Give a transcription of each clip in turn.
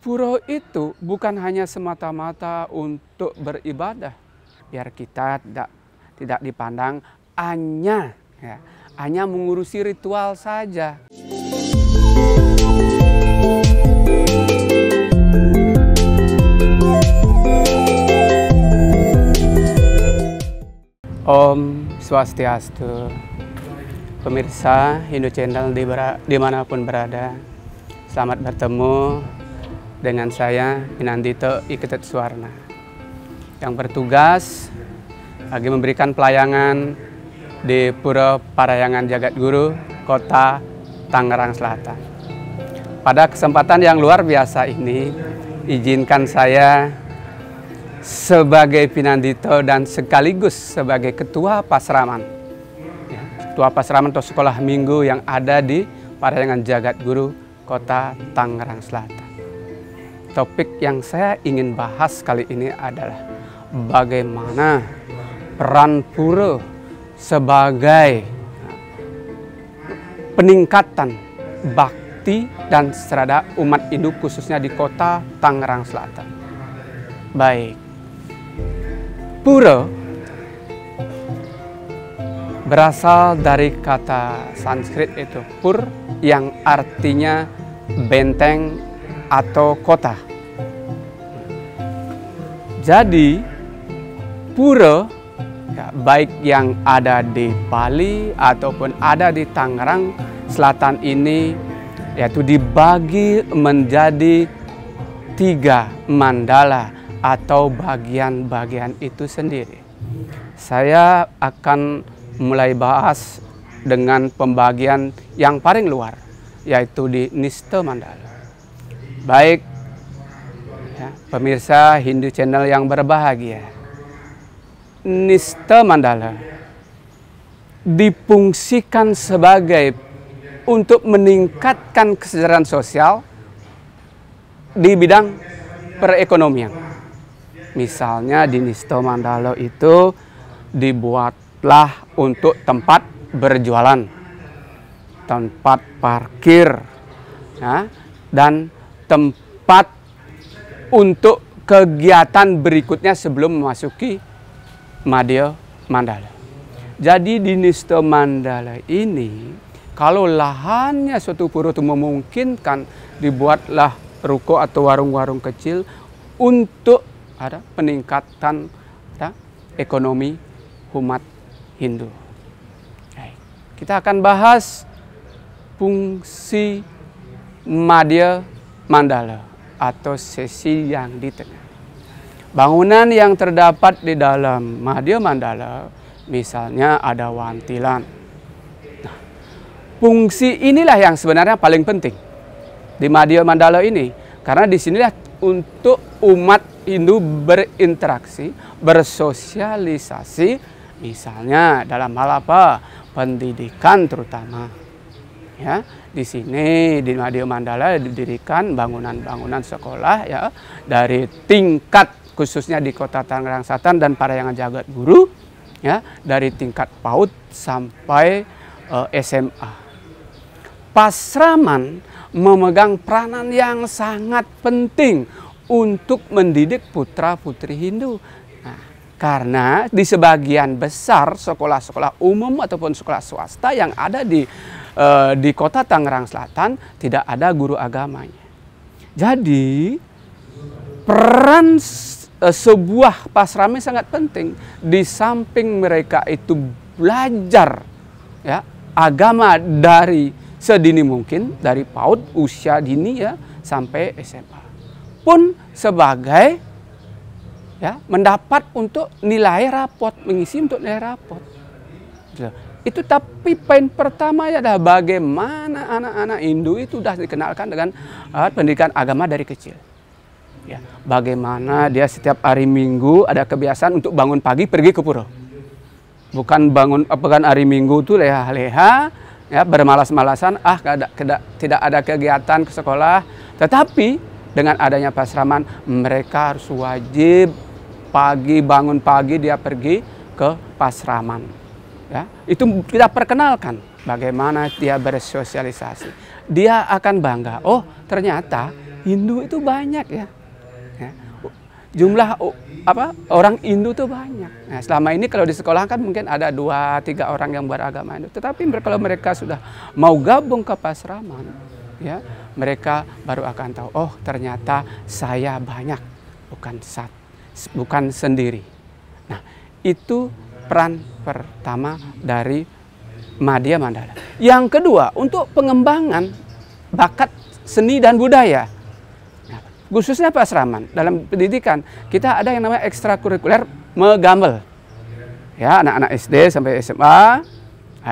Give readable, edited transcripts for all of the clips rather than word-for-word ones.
Pura itu bukan hanya semata-mata untuk beribadah, biar kita tidak dipandang hanya mengurusi ritual saja. Om Swastiastu, pemirsa Hindu Channel dimanapun berada, selamat bertemu dengan saya Pinandito Iketsuwarna yang bertugas lagi memberikan pelayanan di Pura Parahyangan Jagat Guru, Kota Tangerang Selatan. Pada kesempatan yang luar biasa ini, izinkan saya sebagai Pinandito dan sekaligus sebagai Ketua Pasraman, Ketua Pasraman atau Sekolah Minggu yang ada di Parahyangan Jagat Guru, Kota Tangerang Selatan. Topik yang saya ingin bahas kali ini adalah bagaimana peran pura sebagai peningkatan bakti dan serada umat Hindu khususnya di Kota Tangerang Selatan. Baik, pura berasal dari kata Sanskrit itu pur yang artinya benteng atau kota. Jadi pura baik yang ada di Bali ataupun ada di Tangerang Selatan ini yaitu dibagi menjadi 3 mandala atau bagian-bagian itu sendiri. Saya akan mulai bahas dengan pembagian yang paling luar yaitu di Nista Mandala. Baik, pemirsa Hindu Channel yang berbahagia, Nista Mandala difungsikan sebagai untuk meningkatkan kesejahteraan sosial di bidang perekonomian. Misalnya di Nista Mandala itu dibuatlah untuk tempat berjualan, tempat parkir, dan tempat untuk kegiatan berikutnya sebelum memasuki Madya Mandala. Jadi di Nista Mandala ini, kalau lahannya suatu pura itu memungkinkan, dibuatlah ruko atau warung-warung kecil untuk ada peningkatan ekonomi umat Hindu. Kita akan bahas fungsi Madya Mandala atau sesi yang di tengah. Bangunan yang terdapat di dalam Madya Mandala misalnya ada wantilan. Nah, fungsi inilah yang sebenarnya paling penting di Madya Mandala ini, karena disinilah untuk umat Hindu berinteraksi, bersosialisasi, misalnya dalam hal apa? Pendidikan terutama. Ya, di sini di Madya Mandala didirikan bangunan-bangunan sekolah ya dari tingkat khususnya di Kota Tangerang Selatan dan Parahyangan Jagat Guru ya, dari tingkat PAUD sampai SMA. Pasraman memegang peranan yang sangat penting untuk mendidik putra-putri Hindu. Nah, karena di sebagian besar sekolah-sekolah umum ataupun sekolah swasta yang ada di Kota Tangerang Selatan tidak ada guru agamanya. Jadi peran sebuah pasraman sangat penting. Di samping mereka itu belajar ya agama dari sedini mungkin, dari PAUD usia dini ya sampai SMA. Pun sebagai ya mendapat untuk nilai rapot, mengisi untuk nilai rapot. Itu tapi poin pertama ya adalah bagaimana anak-anak Hindu itu sudah dikenalkan dengan pendidikan agama dari kecil. Ya, bagaimana dia setiap hari Minggu ada kebiasaan untuk bangun pagi pergi ke pura. Bukan bukan hari Minggu itu leha-leha ya bermalas-malasan tidak ada kegiatan ke sekolah, tetapi dengan adanya pasraman mereka harus wajib bangun pagi dia pergi ke pasraman. Ya, itu kita perkenalkan bagaimana dia bersosialisasi. Dia akan bangga, oh ternyata Hindu itu banyak ya. Ya. Jumlah orang Hindu itu banyak. Nah, selama ini kalau di sekolah kan mungkin ada 2-3 orang yang beragama Hindu. Tetapi kalau mereka sudah mau gabung ke Pasraman, ya mereka baru akan tahu, oh ternyata saya banyak, bukan sendiri. Nah, itu peran pertama dari Madya Mandala. Yang kedua, untuk pengembangan bakat seni dan budaya. Nah, khususnya Pasraman, dalam pendidikan kita ada yang namanya ekstrakurikuler megambel. Ya, anak-anak SD sampai SMA,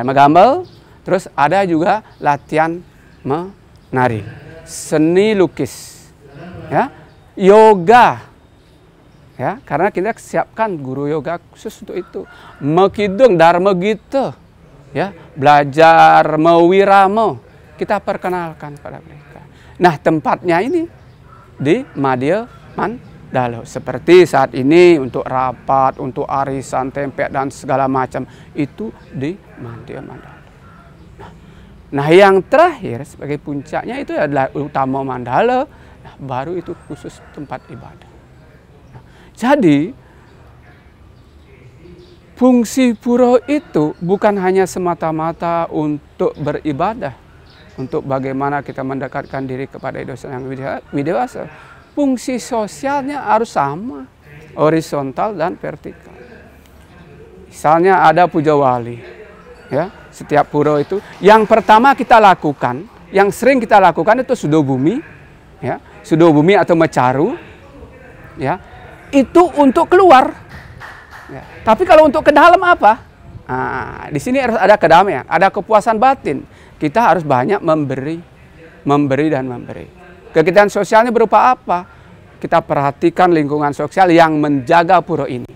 megambel. Terus ada juga latihan menari, seni lukis, ya, yoga. Ya, karena kita siapkan guru yoga khusus untuk itu. Mekidung, dharma gitu, ya, belajar mewiramo, kita perkenalkan pada mereka. Nah, tempatnya ini di Madya Mandala. Seperti saat ini untuk rapat, untuk arisan, tempe dan segala macam itu di Madya Mandala. Nah, yang terakhir sebagai puncaknya itu adalah utama Mandala. Nah, baru itu khusus tempat ibadah. Jadi, fungsi pura itu bukan hanya semata-mata untuk beribadah, untuk bagaimana kita mendekatkan diri kepada Indonesia yang widewasa. Fungsi sosialnya harus sama, horizontal dan vertikal. Misalnya ada puja wali, ya, setiap pura itu yang pertama kita lakukan, yang sering kita lakukan itu sudo bumi, ya, sudo bumi atau mecaru, ya. Itu untuk keluar. Ya. Tapi kalau untuk ke dalam apa? Nah, di sini harus ada kedamaian, ada kepuasan batin. Kita harus banyak memberi dan memberi. Kegiatan sosialnya berupa apa? Kita perhatikan lingkungan sosial yang menjaga pura ini.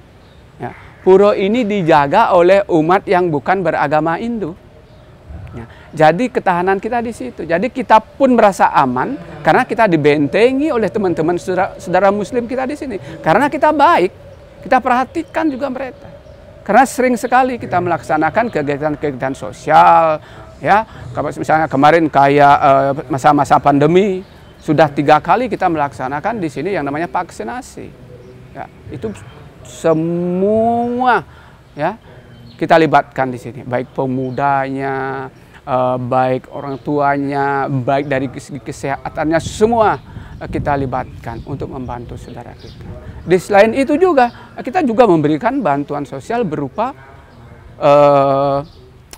Ya. Pura ini dijaga oleh umat yang bukan beragama Hindu. Ya. Jadi ketahanan kita di situ. Jadi kita pun merasa aman karena kita dibentengi oleh teman-teman saudara Muslim kita di sini. Karena kita baik, kita perhatikan juga mereka. Karena sering sekali kita melaksanakan kegiatan-kegiatan sosial, ya. Misalnya kemarin kayak masa-masa pandemi sudah 3 kali kita melaksanakan di sini yang namanya vaksinasi. Ya, itu semua ya kita libatkan di sini, baik pemudanya, baik orang tuanya, baik dari segi kesehatannya, semua kita libatkan untuk membantu saudara kita. Di selain itu juga, kita juga memberikan bantuan sosial berupa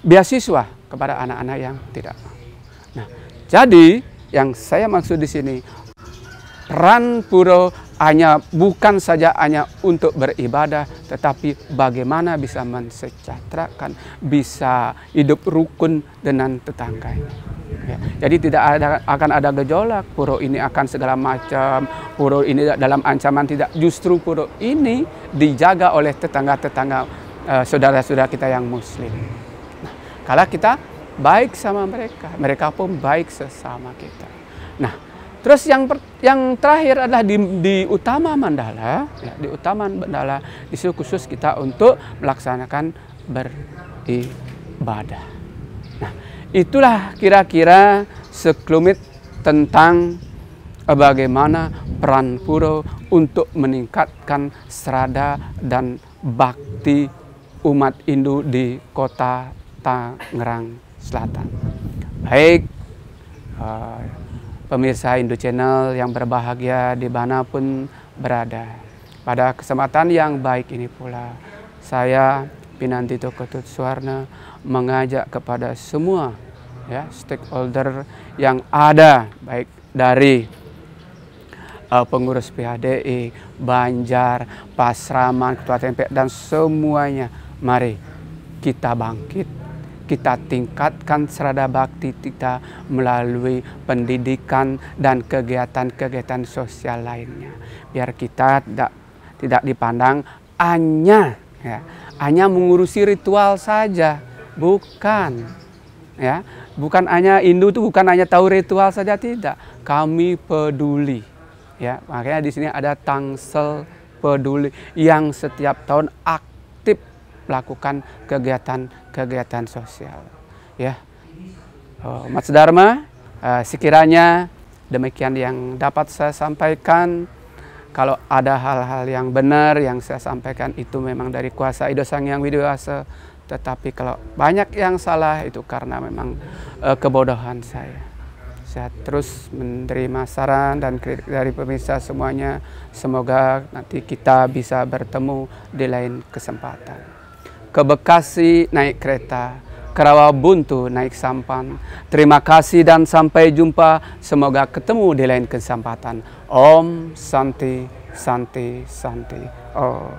beasiswa kepada anak-anak yang tidak mampu. Nah, jadi yang saya maksud di sini, peran pura bukan saja hanya untuk beribadah, tetapi bagaimana bisa mensejahterakan, bisa hidup rukun dengan tetangganya. Ya, jadi tidak akan ada gejolak, pura ini akan segala macam, pura ini dalam ancaman, tidak. Justru pura ini dijaga oleh tetangga-tetangga saudara-saudara kita yang Muslim. Nah, kalau kita baik sama mereka, mereka pun baik sesama kita. Nah, terus yang terakhir adalah di Utama Mandala, ya, di Utama Mandala itu khusus kita untuk melaksanakan beribadah. Nah, itulah kira-kira sekelumit tentang bagaimana peran pura untuk meningkatkan serada dan bakti umat Hindu di kota Tangerang Selatan. Baik, pemirsa Hindu Channel yang berbahagia dimanapun berada. Pada kesempatan yang baik ini pula, saya Pinantito Ketut Suwarna mengajak kepada semua ya stakeholder yang ada, baik dari pengurus PHDI, Banjar, Pasraman, Ketua TMP, dan semuanya, mari kita bangkit. Kita tingkatkan serada bakti kita melalui pendidikan dan kegiatan-kegiatan sosial lainnya. Biar kita tidak dipandang hanya mengurusi ritual saja, bukan. Ya, bukan hanya Hindu itu bukan hanya tahu ritual saja, tidak. Kami peduli. Ya, makanya di sini ada Tangsel Peduli yang setiap tahun aktif melakukan kegiatan-kegiatan sosial. Ya, Mas Dharma, sekiranya demikian yang dapat saya sampaikan. Kalau ada hal-hal yang benar yang saya sampaikan itu memang dari kuasa Ido Sang Hyang Widiwasa. Tetapi kalau banyak yang salah itu karena memang kebodohan saya. Saya terus menerima saran dan kritik dari pemirsa semuanya. Semoga nanti kita bisa bertemu di lain kesempatan. Ke Bekasi naik kereta, ke Rawabuntu naik sampan. Terima kasih dan sampai jumpa. Semoga ketemu di lain kesempatan. Om Santi Santi Santi. Oh.